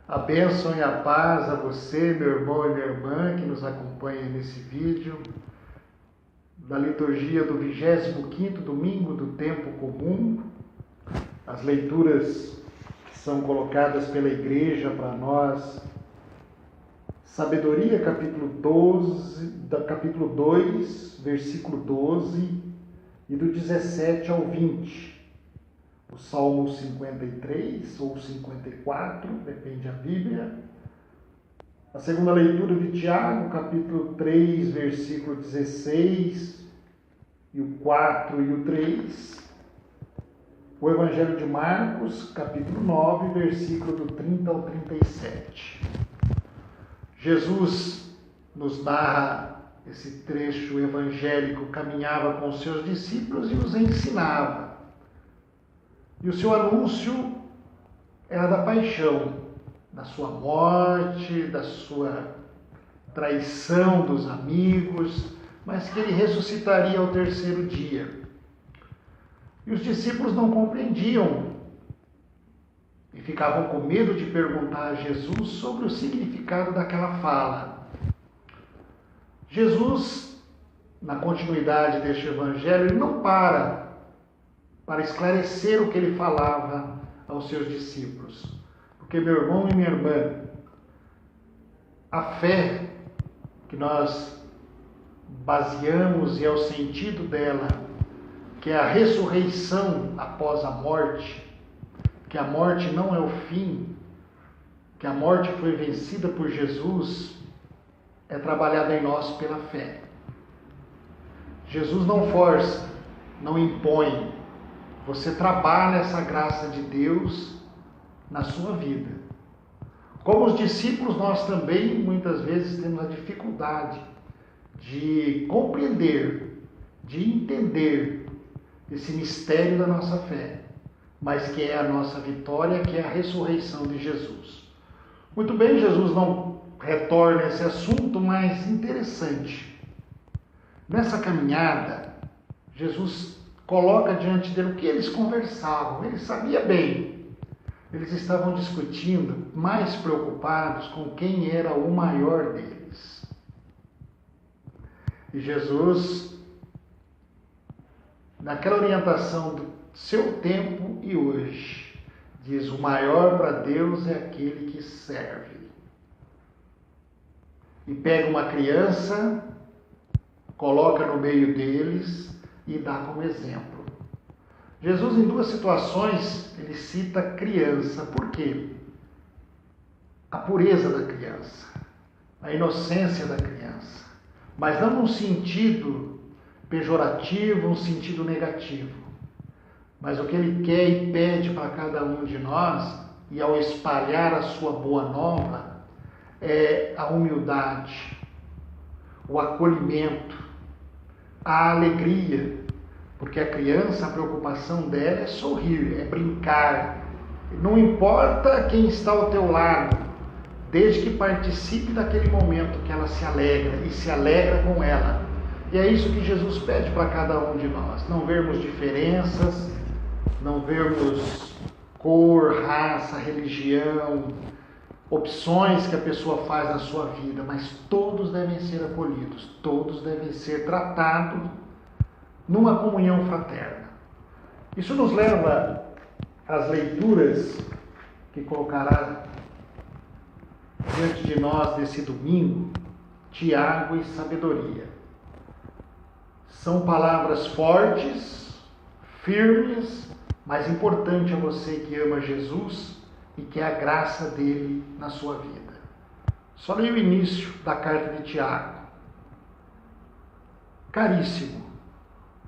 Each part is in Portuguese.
A bênção e a paz a você, meu irmão e minha irmã, que nos acompanha nesse vídeo, da liturgia do 25º domingo do tempo comum. As leituras que são colocadas pela igreja para nós: Sabedoria, capítulo 2, versículo 12, e do 17 ao 20. O Salmo 53 ou 54, depende da Bíblia. A segunda leitura de Tiago, capítulo 3, versículo 16, e o 4 e o 3. O Evangelho de Marcos, capítulo 9, versículo do 30 ao 37. Jesus nos narra esse trecho evangélico: caminhava com os seus discípulos e os ensinava. E o seu anúncio era da paixão, da sua morte, da sua traição dos amigos, mas que ele ressuscitaria ao terceiro dia. E os discípulos não compreendiam e ficavam com medo de perguntar a Jesus sobre o significado daquela fala. Jesus, na continuidade deste evangelho, ele não para esclarecer o que ele falava aos seus discípulos. Porque, meu irmão e minha irmã, a fé que nós baseamos e é o sentido dela, que é a ressurreição após a morte, que a morte não é o fim, que a morte foi vencida por Jesus, é trabalhada em nós pela fé. Jesus não força, não impõe. Você trabalha essa graça de Deus na sua vida. Como os discípulos, nós também muitas vezes temos a dificuldade de compreender, de entender esse mistério da nossa fé, mas que é a nossa vitória, que é a ressurreição de Jesus. Muito bem, Jesus não retorna esse assunto, mas interessante. Nessa caminhada, Jesus coloca diante dele o que eles conversavam. Ele sabia bem. Eles estavam discutindo, mais preocupados com quem era o maior deles. E Jesus, naquela orientação do seu tempo e hoje, diz: o maior para Deus é aquele que serve. E pega uma criança, coloca no meio deles e dá como exemplo. Jesus, em duas situações, ele cita criança. Por quê? A pureza da criança, a inocência da criança, mas não num sentido pejorativo, num sentido negativo. Mas o que ele quer e pede para cada um de nós, e ao espalhar a sua boa nova, é a humildade, o acolhimento, a alegria, porque a criança, a preocupação dela é sorrir, é brincar. Não importa quem está ao teu lado, desde que participe daquele momento que ela se alegra e se alegra com ela. E é isso que Jesus pede para cada um de nós: não vermos diferenças, não vermos cor, raça, religião, opções que a pessoa faz na sua vida, mas todos devem ser acolhidos, todos devem ser tratados numa comunhão fraterna. Isso nos leva às leituras que colocará diante de nós nesse domingo, Tiago e sabedoria. São palavras fortes, firmes, mas importante a você que ama Jesus e que é a graça dele na sua vida. Só leia o início da carta de Tiago. Caríssimo,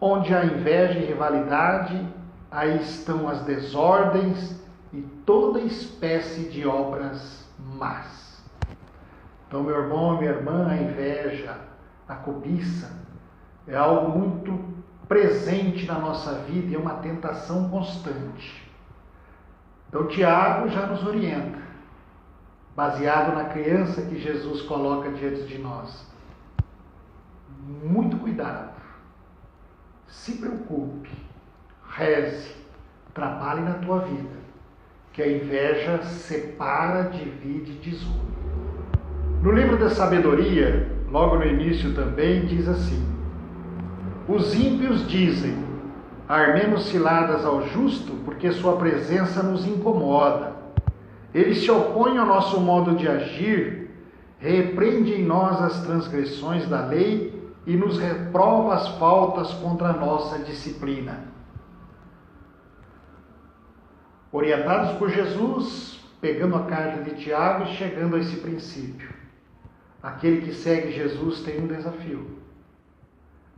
onde há inveja e rivalidade, aí estão as desordens e toda espécie de obras más. Então, meu irmão e minha irmã, a inveja, a cobiça, é algo muito presente na nossa vida e é uma tentação constante. Então, Tiago já nos orienta, baseado na criança que Jesus coloca diante de nós. Muito cuidado, se preocupe, reze, trabalhe na tua vida, que a inveja separa, divide e desune. No livro da sabedoria, logo no início também, diz assim: os ímpios dizem, armemos ciladas ao justo, porque sua presença nos incomoda. Eles se opõem ao nosso modo de agir, repreende em nós as transgressões da lei e nos reprova as faltas contra a nossa disciplina. Orientados por Jesus, pegando a carta de Tiago e chegando a esse princípio. Aquele que segue Jesus tem um desafio.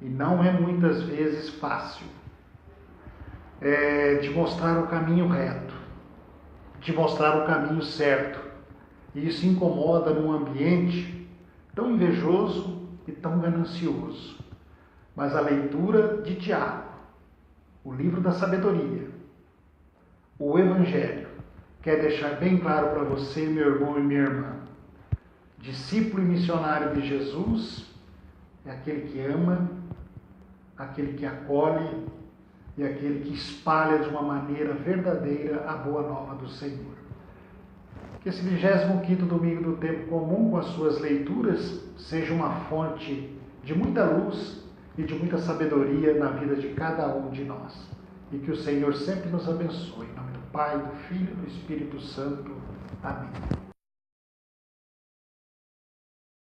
E não é muitas vezes fácil. De mostrar o caminho reto. De mostrar o caminho certo. E isso incomoda num ambiente tão invejoso e tão ganancioso. Mas a leitura de Tiago, o livro da sabedoria, o Evangelho, quer deixar bem claro para você, meu irmão e minha irmã, discípulo e missionário de Jesus é aquele que ama, aquele que acolhe e aquele que espalha de uma maneira verdadeira a boa nova do Senhor. Que esse 25º domingo do tempo comum, com as suas leituras, seja uma fonte de muita luz e de muita sabedoria na vida de cada um de nós. E que o Senhor sempre nos abençoe. Em nome do Pai, do Filho e do Espírito Santo. Amém.